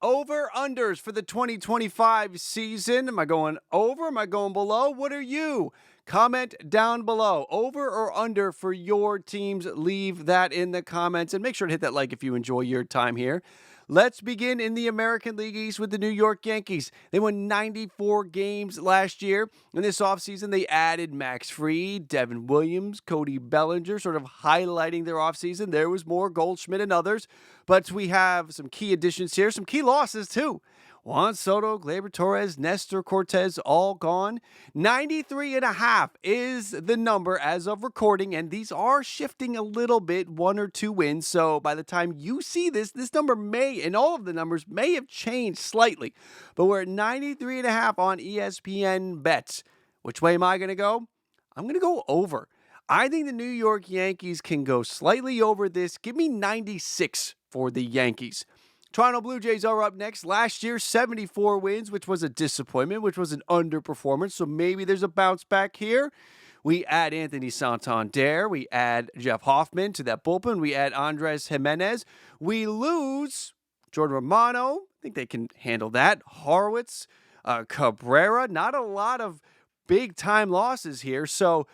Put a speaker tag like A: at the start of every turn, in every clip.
A: Over-unders for the 2025 season. Am I going over? Am I going below? What are you? Comment down below. Over or under for your teams? Leave that in the comments. And make sure to hit that like if you enjoy your time here. Let's begin in the American League East with the New York Yankees. They won 94 games last year. In this offseason, they added Max Fried, Devin Williams, Cody Bellinger, sort of highlighting their offseason. There was more Goldschmidt and others, but we have some key additions here, some key losses too. Juan Soto, Gleyber Torres, Nestor Cortez, all gone. 93.5 is the number as of recording, and these are shifting a little bit, 1 or 2 wins. So by the time you see this number may, and all of the numbers may have changed slightly. But we're at 93.5 on ESPN BET. Which way am I going to go? I'm going to go over. I think the New York Yankees can go slightly over this. Give me 96 for the Yankees. Toronto Blue Jays are up next. Last year, 74 wins, which was a disappointment, which was an underperformance. So maybe there's a bounce back here. We add Anthony Santander. We add Jeff Hoffman to that bullpen. We add Andres Jimenez. We lose Jordan Romano. I think they can handle that. Horwitz, Cabrera. Not a lot of big-time losses here. So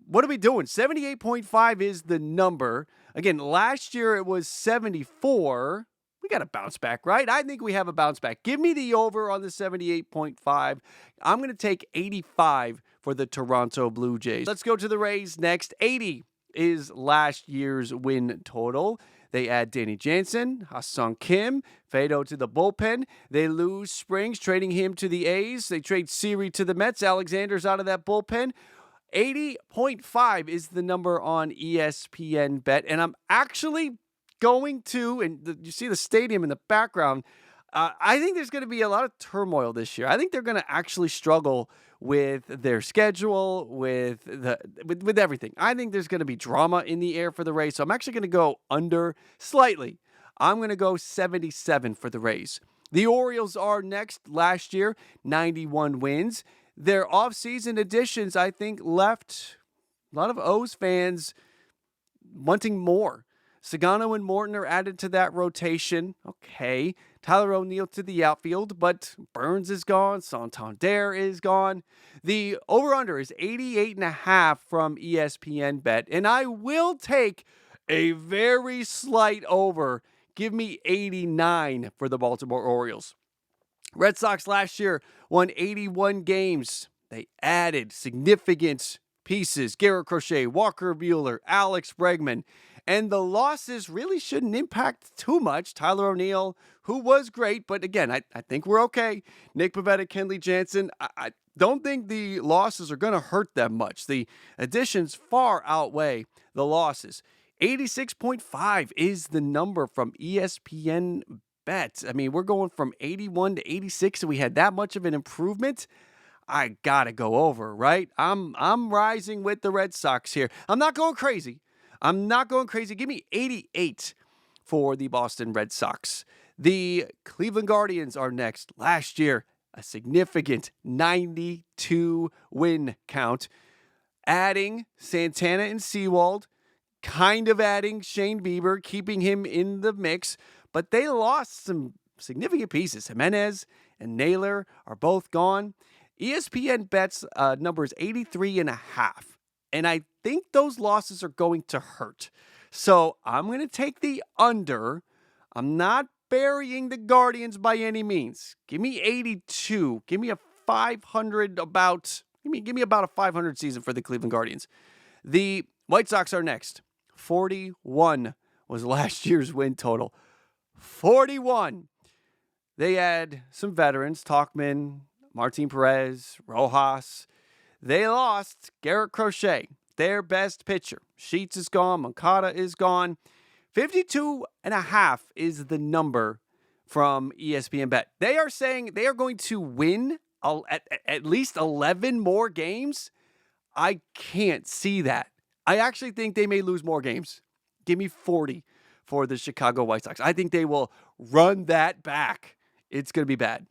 A: what are we doing? 78.5 is the number. Again, last year it was 74. We got to bounce back, right? I think we have a bounce back. Give me the over on the 78.5. I'm going to take 85 for the Toronto Blue Jays. Let's go to the Rays next. 80 is last year's win total. They add Danny Jansen, Ha-Sung Kim, Fado to the bullpen. They lose Springs, trading him to the A's. They trade Siri to the Mets. Alexander's out of that bullpen. 80.5 is the number on ESPN Bet. And I'm actually going to, and you see the stadium in the background, I think there's going to be a lot of turmoil this year. I think they're going to actually struggle with their schedule, with everything. I think there's going to be drama in the air for the Rays, so I'm actually going to go under slightly. I'm going to go 77 for the Rays. The Orioles are next. Last year, 91 wins. Their offseason additions, I think, left a lot of O's fans wanting more. Sagano and Morton are added to that rotation. Okay. Tyler O'Neill to the outfield, but Burns is gone. Santander is gone. The over-under is 88.5 from ESPN Bet, and I will take a very slight over. Give me 89 for the Baltimore Orioles. Red Sox last year won 81 games. They added significant pieces. Garrett Crochet, Walker Buehler, Alex Bregman. And the losses really shouldn't impact too much. Tyler O'Neill, who was great, but again, I think we're okay. Nick Pivetta, Kenley Jansen, I don't think the losses are going to hurt them much. The additions far outweigh the losses. 86.5 is the number from ESPN Bet. I mean, we're going from 81 to 86, and we had that much of an improvement. I got to go over, right? I'm rising with the Red Sox here. I'm not going crazy. Give me 88 for the Boston Red Sox. The Cleveland Guardians are next. Last year, a significant 92 win count. Adding Santana and Sewald, kind of adding Shane Bieber, keeping him in the mix, but they lost some significant pieces. Jimenez and Naylor are both gone. ESPN Bet's number is 83.5. And I think those losses are going to hurt. So I'm going to take the under. I'm not burying the Guardians by any means. Give me 82. Give me a 500 about. Give me about a 500 season for the Cleveland Guardians. The White Sox are next. 41 was last year's win total. 41. They had some veterans, Tauchman, Martin Perez, Rojas. They lost Garrett Crochet, their best pitcher. Sheets is gone. Moncada is gone. 52.5 is the number from ESPN Bet. They are saying they are going to win at least 11 more games. I can't see that. I actually think they may lose more games. Give me 40 for the Chicago White Sox. I think they will run that back. It's going to be bad.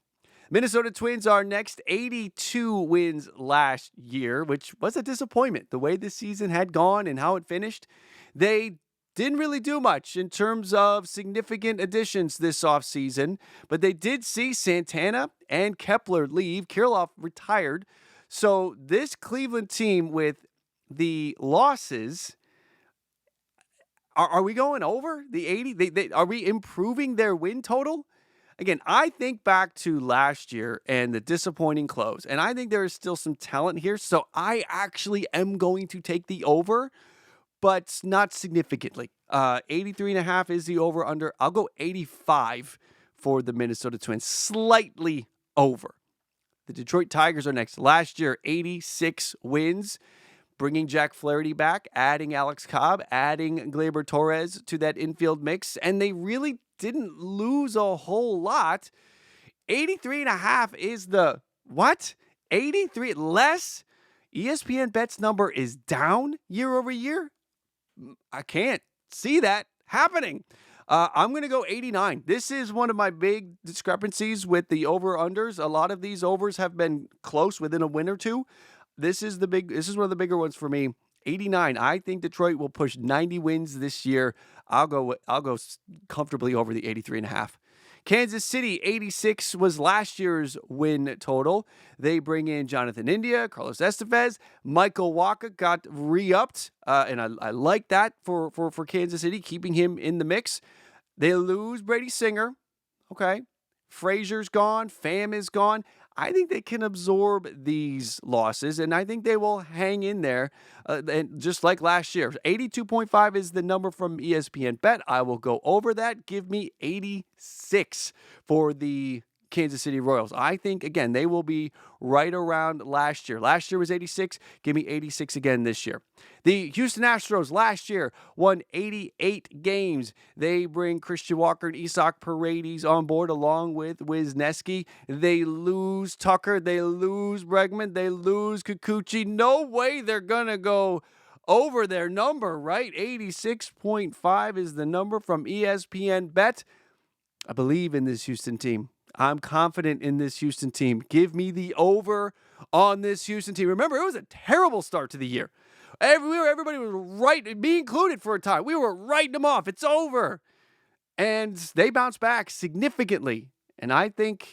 A: Minnesota Twins are next. 82 wins last year, which was a disappointment. The way this season had gone and how it finished, they didn't really do much in terms of significant additions this offseason, but they did see Santana and Kepler leave. Kirilloff retired. So this Cleveland team with the losses, are we going over the 80? Are we improving their win total? Again, I think back to last year and the disappointing close, and I think there is still some talent here. So I actually am going to take the over, but not significantly. 83.5 is the over under. I'll go 85 for the Minnesota Twins, slightly over. The Detroit Tigers are next. Last year, 86 wins. Bringing Jack Flaherty back, adding Alex Cobb, adding Gleyber Torres to that infield mix, and they really didn't lose a whole lot. 83.5 is the what? 83 less? ESPN Bet's number is down year over year? I can't see that happening. I'm going to go 89. This is one of my big discrepancies with the over-unders. A lot of these overs have been close within a win or two. This is one of the bigger ones for me. 89. I think Detroit will push 90 wins this year. I'll go comfortably over the 83.5. Kansas City, 86 was last year's win total. They bring in Jonathan India, Carlos Estevez, Michael Wacha got re-upped, and I like that for Kansas City, keeping him in the mix. They lose Brady Singer. Okay. Frazier's gone. Pham is gone. I think they can absorb these losses, and I think they will hang in there, and just like last year. 82.5 is the number from ESPN Bet. I will go over that. Give me 86 for the Kansas City Royals. I think, again, they will be right around last year. Last year was 86. Give me 86 again this year. The Houston Astros last year won 88 games. They bring Christian Walker and Isaac Paredes on board along with Wisniewski. They lose Tucker. They lose Bregman. They lose Kikuchi. No way they're going to go over their number, right? 86.5 is the number from ESPN Bet. I believe in this Houston team. I'm confident in this Houston team. Give me the over on this Houston team. Remember, it was a terrible start to the year. Everybody was right, me included for a time. We were writing them off. It's over. And they bounced back significantly. And I think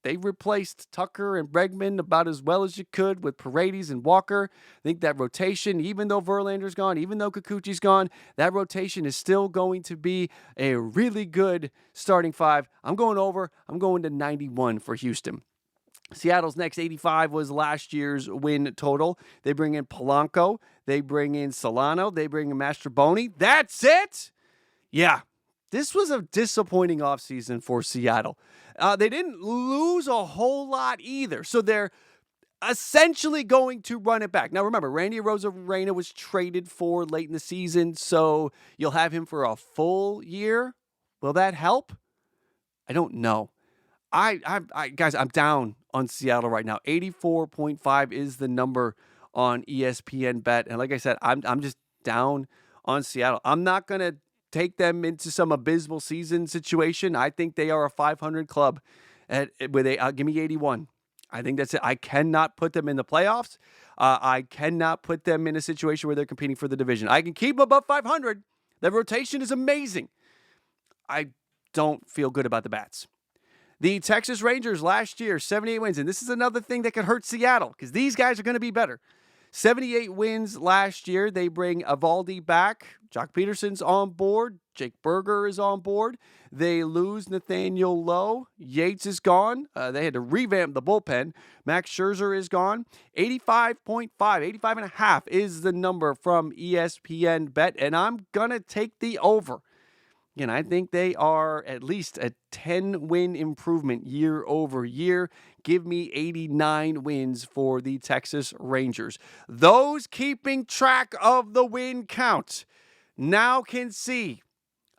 A: they replaced Tucker and Bregman about as well as you could with Paredes and Walker. I think that rotation, even though Verlander's gone, even though Kikuchi's gone, that rotation is still going to be a really good starting five. I'm going over. I'm going to 91 for Houston. Seattle's next. 85 was last year's win total. They bring in Polanco. They bring in Solano. They bring in Mastroboni. That's it? Yeah. This was a disappointing offseason for Seattle. They didn't lose a whole lot either. So they're essentially going to run it back. Now, remember, Randy Arozarena was traded for late in the season, so you'll have him for a full year. Will that help? I don't know. Guys, I'm down on Seattle right now. 84.5 is the number on ESPN Bet. And like I said, I'm just down on Seattle. I'm not going to take them into some abysmal season situation. I think they are a 500 club give me 81. I think that's it. I cannot put them in the playoffs. I cannot put them in a situation where they're competing for the division. I can keep them above 500. The rotation is amazing. I don't feel good about the bats. The Texas Rangers last year, 78 wins. And this is another thing that could hurt Seattle because these guys are going to be better. 78 wins last year. They bring Eovaldi back. Jock Peterson's on board. Jake Berger is on board. They lose Nathaniel Lowe. Yates is gone. They had to revamp the bullpen. Max Scherzer is gone. 85.5, 85.5 is the number from ESPN Bet. And I'm going to take the over. Again, I think they are at least a 10-win improvement year over year. Give me 89 wins for the Texas Rangers. Those keeping track of the win count now can see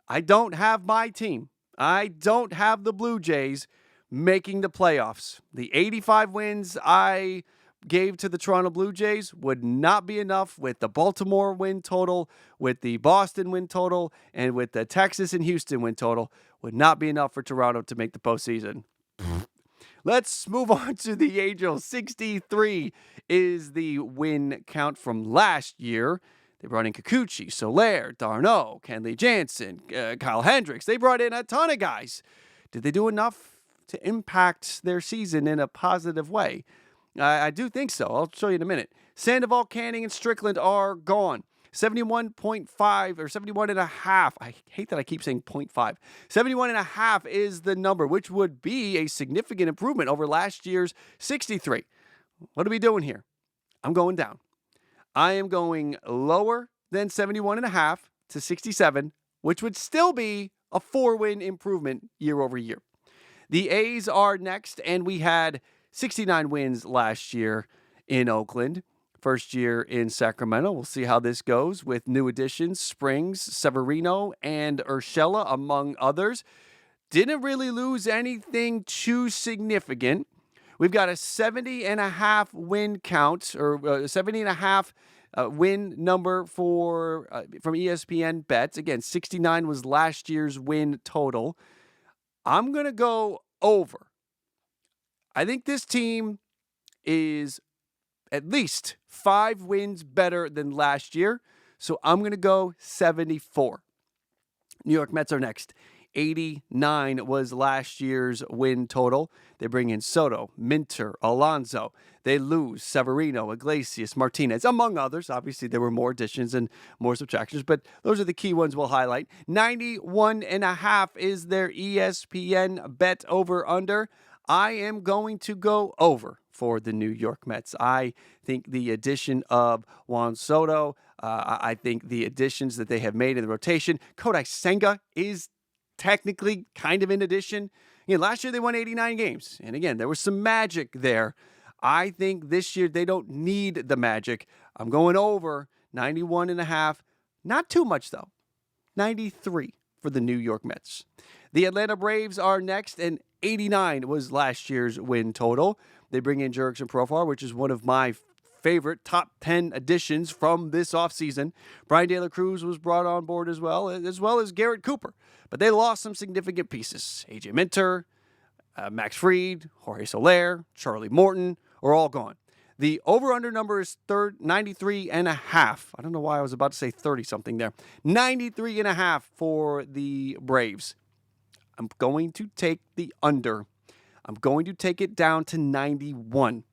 A: I don't have my team. I don't have the Blue Jays making the playoffs. The 85 wins I gave to the Toronto Blue Jays would not be enough with the Baltimore win total, with the Boston win total, and with the Texas and Houston win total. Would not be enough for Toronto to make the postseason. Let's move on to the Angels. 63 is the win count from last year. They brought in Kikuchi, Soler, Darno, Kenley Jansen, Kyle Hendricks. They brought in a ton of guys. Did they do enough to impact their season in a positive way? I do think so. I'll show you in a minute. Sandoval, Canning, and Strickland are gone. 71.5 or 71.5. I hate that I keep saying 0.5. 71.5 is the number, which would be a significant improvement over last year's 63. What are we doing here? I'm going down. I am going lower than 71.5 to 67, which would still be a 4-win improvement year over year. The A's are next, and we had 69 wins last year in Oakland. First year in Sacramento. We'll see how this goes with new additions, Springs, Severino, and Urshela, among others. Didn't really lose anything too significant. We've got a 70.5 win count, or 70.5 win number from ESPN BET. Again, 69 was last year's win total. I'm going to go over. I think this team is at least 5 wins better than last year, so I'm going to go 74. New York Mets are next. 89 was last year's win total. They bring in Soto, Minter, Alonso. They lose Severino, Iglesias, Martinez, among others. Obviously, there were more additions and more subtractions, but those are the key ones we'll highlight. 91.5 is their ESPN bet over-under. I am going to go over for the New York Mets. I think the addition of Juan Soto, I think the additions that they have made in the rotation, Kodai Senga is technically kind of an addition. Last year they won 89 games. And again, there was some magic there. I think this year they don't need the magic. I'm going over 91.5. Not too much, though. 93 for the New York Mets. The Atlanta Braves are next, and 89 was last year's win total. They bring in Jurickson Profar, which is one of my favorite top 10 additions from this offseason. Brian De La Cruz was brought on board as well as Garrett Cooper. But they lost some significant pieces. A.J. Minter, Max Fried, Jorge Soler, Charlie Morton are all gone. The over-under number is 93.5. I don't know why I was about to say 30-something there. 93.5 for the Braves. I'm going to take the under. I'm going to take it down to 91.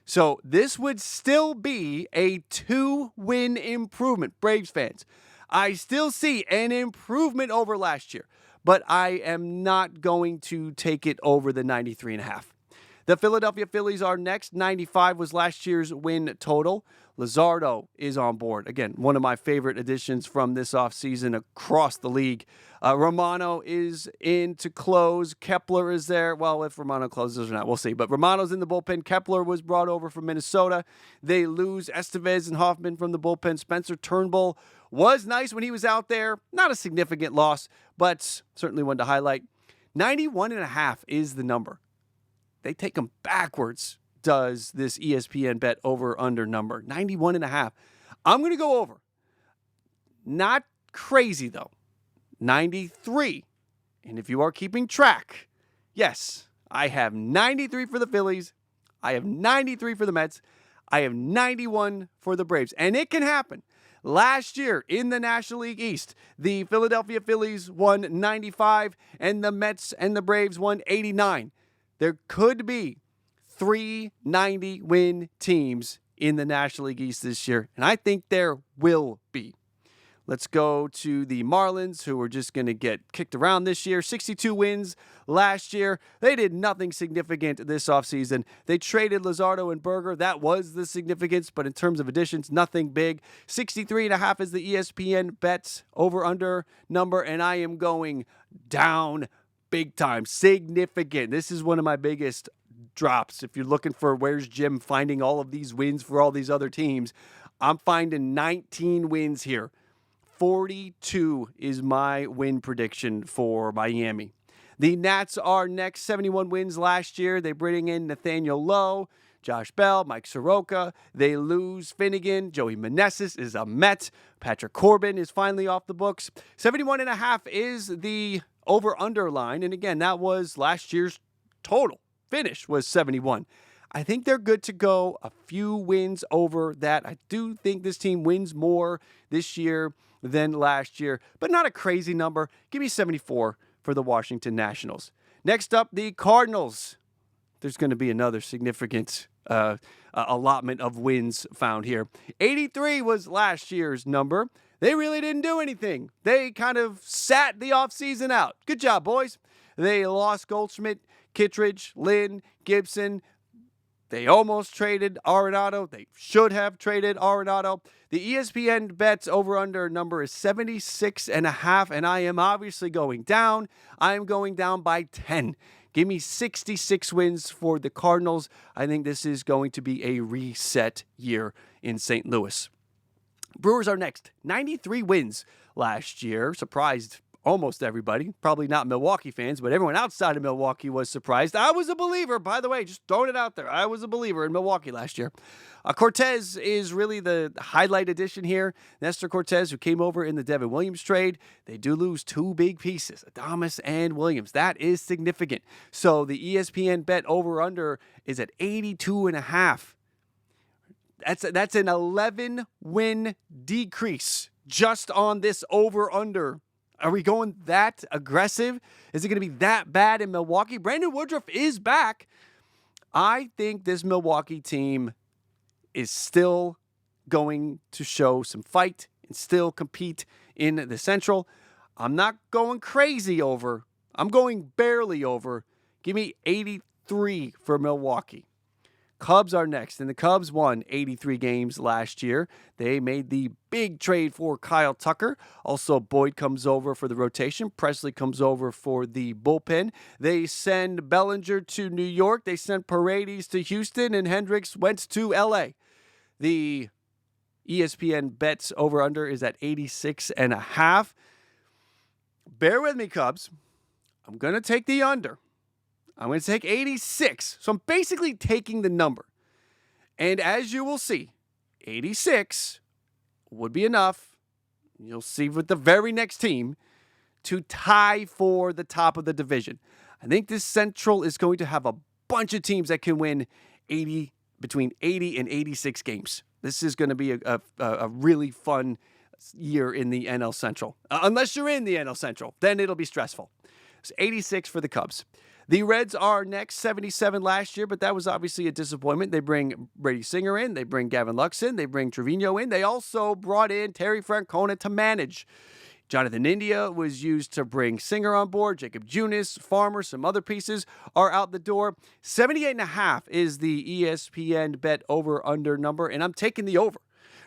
A: So this would still be a 2-win improvement, Braves fans. I still see an improvement over last year, but I am not going to take it over the 93.5. The Philadelphia Phillies are next. 95 was last year's win total. Luzardo is on board. Again, one of my favorite additions from this offseason across the league. Romano is in to close. Kepler is there. Well, if Romano closes or not, we'll see. But Romano's in the bullpen. Kepler was brought over from Minnesota. They lose Estevez and Hoffman from the bullpen. Spencer Turnbull was nice when he was out there. Not a significant loss, but certainly one to highlight. 91.5 is the number. They take them backwards, does this ESPN bet over-under number. 91.5. I'm going to go over. Not crazy, though. 93. And if you are keeping track, yes, I have 93 for the Phillies. I have 93 for the Mets. I have 91 for the Braves. And it can happen. Last year in the National League East, the Philadelphia Phillies won 95, and the Mets and the Braves won 89. There could be 3 90-win teams in the National League East this year, and I think there will be. Let's go to the Marlins, who are just going to get kicked around this year. 62 wins last year. They did nothing significant this offseason. They traded Luzardo and Berger. That was the significance, but in terms of additions, nothing big. 63.5 is the ESPN bet over-under number, and I am going down big time. Significant. This is one of my biggest drops. If you're looking for where's Jim finding all of these wins for all these other teams, I'm finding 19 wins here. 42 is my win prediction for Miami. The Nats are next. 71 wins last year. They bring in Nathaniel Lowe, Josh Bell, Mike Soroka. They lose Finnegan. Joey Meneses is a Met. Patrick Corbin is finally off the books. 71.5 is the over-under line. And again, that was last year's total. Finish was 71. I think they're good to go. A few wins over that. I do think this team wins more this year than last year, but not a crazy number. Give me 74 for the Washington Nationals. Next up, the Cardinals. There's going to be another significant allotment of wins found here. 83 was last year's number. They really didn't do anything. They kind of sat the offseason out. Good job, boys. They lost Goldschmidt, Kittredge, Lynn, Gibson. They almost traded Arenado. They should have traded Arenado. The ESPN BET over-under number is 76.5, and I am obviously going down. I am going down by 10. Give me 66 wins for the Cardinals. I think this is going to be a reset year in St. Louis. Brewers are next. 93 wins last year. Surprised almost everybody. Probably not Milwaukee fans, but everyone outside of Milwaukee was surprised. I was a believer, by the way, just throwing it out there. I was a believer in Milwaukee last year. Cortez is really the highlight addition here. Nestor Cortez, who came over in the Devin Williams trade. They do lose two big pieces, Adames and Williams. That is significant. So the ESPN bet over-under is at 82.5. That's an 11-win decrease just on this over-under. Are we going that aggressive? Is it going to be that bad in Milwaukee? Brandon Woodruff is back. I think this Milwaukee team is still going to show some fight and still compete in the Central. I'm not going crazy over. I'm going barely over. Give me 83 for Milwaukee. Cubs are next, and the Cubs won 83 games last year. They made the big trade for Kyle Tucker. Also, Boyd comes over for the rotation. Presley comes over for the bullpen. They send Bellinger to New York. They sent Paredes to Houston, and Hendricks went to L.A. The ESPN bets over-under is at 86.5. Bear with me, Cubs. I'm going to take the under. I'm going to take 86. So I'm basically taking the number. And as you will see, 86 would be enough. You'll see with the very next team to tie for the top of the division. I think this Central is going to have a bunch of teams that can win between 80 and 86 games. This is going to be a really fun year in the NL Central. Unless you're in the NL Central, then it'll be stressful. It's 86 for the Cubs. The Reds are next, 77 last year, but that was obviously a disappointment. They bring Brady Singer in. They bring Gavin Lux in. They bring Trevino in. They also brought in Terry Francona to manage. Jonathan India was used to bring Singer on board. Jacob Junis, Farmer, some other pieces are out the door. 78.5 is the ESPN bet over-under number, and I'm taking the over.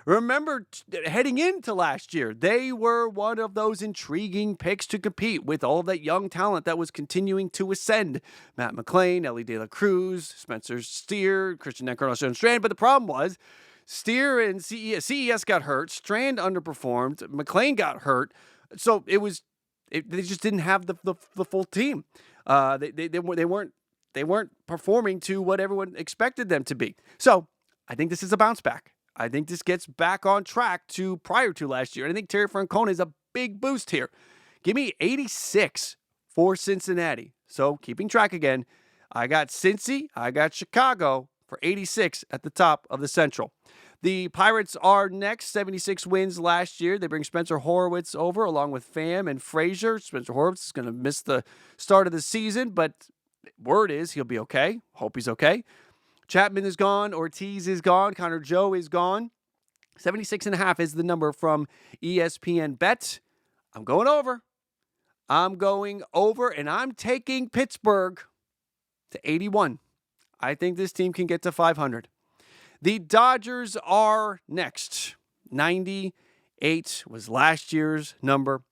A: Remember, heading into last year, they were one of those intriguing picks to compete with all of that young talent that was continuing to ascend. Matt McClain, Ellie De La Cruz, Spencer Steer, Christian Encarnacion Strand. But the problem was Steer and CES got hurt. Strand underperformed. McClain got hurt. So they just didn't have the full team. They weren't performing to what everyone expected them to be. So I think this is a bounce back. I think this gets back on track to prior to last year. And I think Terry Francona is a big boost here. Give me 86 for Cincinnati. So keeping track again, I got Cincy, I got Chicago for 86 at the top of the Central. The Pirates are next, 76 wins last year. They bring Spencer Horwitz over along with Pham and Frazier. Spencer Horwitz is going to miss the start of the season, but word is he'll be okay. Hope he's okay. Chapman is gone. Ortiz is gone. Connor Joe is gone. 76.5 is the number from ESPN Bet. I'm going over. And I'm taking Pittsburgh to 81. I think this team can get to 500. The Dodgers are next. 98 was last year's number.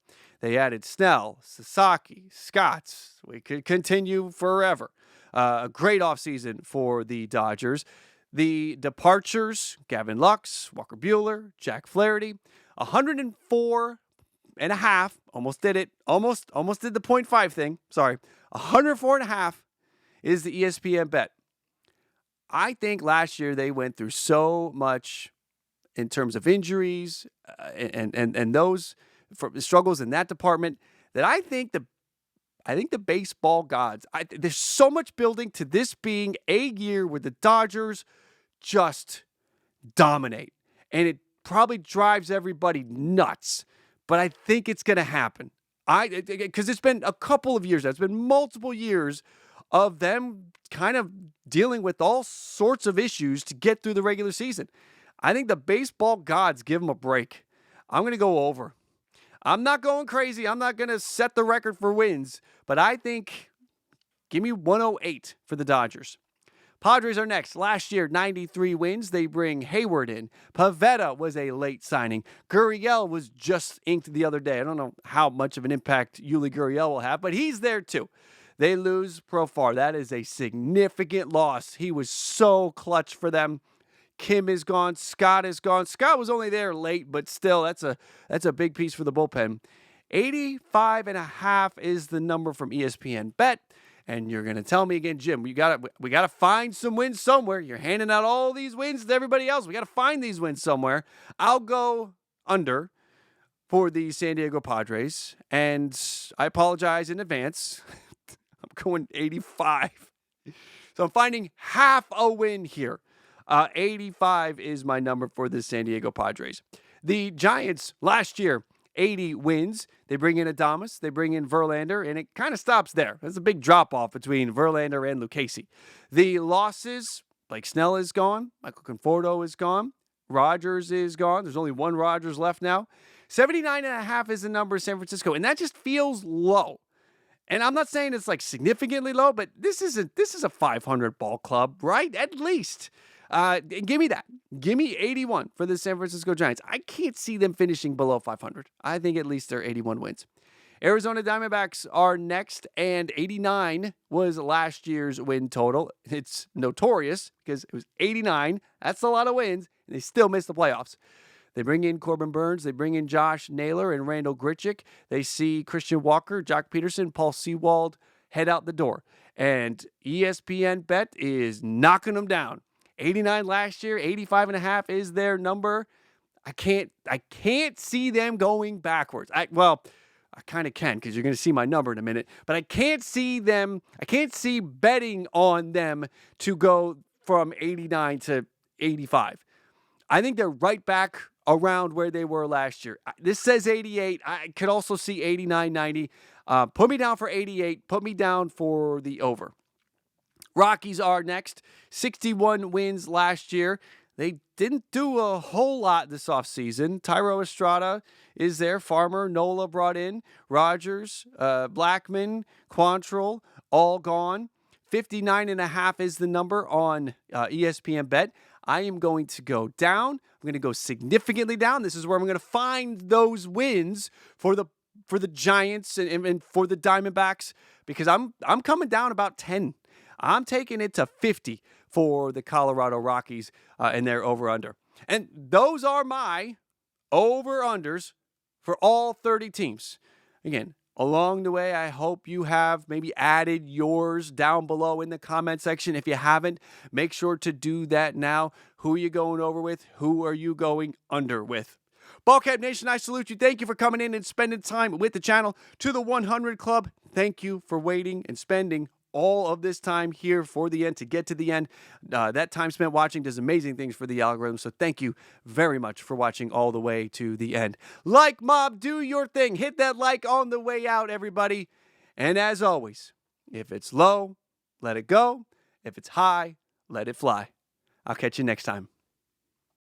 A: They added Snell, Sasaki, Scotts. We could continue forever. A great offseason for the Dodgers. The departures, Gavin Lux, Walker Buehler, Jack Flaherty, 104.5. Almost did it. Almost did the 0.5 thing. Sorry. 104.5 is the ESPN bet. I think last year they went through so much in terms of injuries and those struggles in that department that I think I think the baseball gods, there's so much building to this being a year where the Dodgers just dominate. And it probably drives everybody nuts. But I think it's going to happen. Because it's been a couple of years. It's been multiple years of them kind of dealing with all sorts of issues to get through the regular season. I think the baseball gods give them a break. I'm going to go over. I'm not going crazy. I'm not going to set the record for wins. But I think, give me 108 for the Dodgers. Padres are next. Last year, 93 wins. They bring Hayward in. Pivetta was a late signing. Gurriel was just inked the other day. I don't know how much of an impact Yuli Gurriel will have, but he's there too. They lose Profar. That is a significant loss. He was so clutch for them. Kim is gone. Scott is gone. Scott was only there late, but still, that's a big piece for the bullpen. 85.5 is the number from ESPN Bet. And you're going to tell me again, Jim, we got to find some wins somewhere. You're handing out all these wins to everybody else. We got to find these wins somewhere. I'll go under for the San Diego Padres. And I apologize in advance. I'm going 85. So I'm finding half a win here. 85 is my number for the San Diego Padres. The Giants last year, 80 wins. They bring in Adames, they bring in Verlander, and it kind of stops there. There's a big drop-off between Verlander and Lucchesi. The losses, Blake Snell is gone, Michael Conforto is gone, Rogers is gone. There's only one Rogers left now. 79.5 is the number of San Francisco, and that just feels low. And I'm not saying it's like significantly low, but this is a 500 ball club, right? At least. Give me that. Give me 81 for the San Francisco Giants. I can't see them finishing below 500. I think at least they're 81 wins. Arizona Diamondbacks are next, and 89 was last year's win total. It's notorious because it was 89. That's a lot of wins, and they still missed the playoffs. They bring in Corbin Burns. They bring in Josh Naylor and Randall Grichuk. They see Christian Walker, Jock Peterson, Paul Sewald head out the door. And ESPN Bet is knocking them down. 89 last year, 85.5 is their number. I can't see them going backwards. I kind of can because you're going to see my number in a minute. But I can't see betting on them to go from 89 to 85. I think they're right back around where they were last year. This says 88. I could also see 89, 90. Put me down for 88. Put me down for the over. Rockies are next. 61 wins last year. They didn't do a whole lot this offseason. Tyro Estrada is there. Farmer, Nola brought in. Rogers, Blackman, Quantrill, all gone. 59.5 is the number on ESPN Bet. I am going to go down. I'm going to go significantly down. This is where I'm going to find those wins for the Giants and for the Diamondbacks because I'm coming down about 10. I'm taking it to 50 for the Colorado Rockies and their over-under. And those are my over-unders for all 30 teams. Again, along the way, I hope you have maybe added yours down below in the comment section. If you haven't, make sure to do that now. Who are you going over with? Who are you going under with? BALLCAP Nation, I salute you. Thank you for coming in and spending time with the channel. To the 100 Club, thank you for waiting and spending all of this time here for the end to get to the end. That time spent watching does amazing things for the algorithm. So thank you very much for watching all the way to the end. Like mob, do your thing. Hit that like on the way out, everybody. And as always, if it's low, let it go. If it's high, let it fly. I'll catch you next time.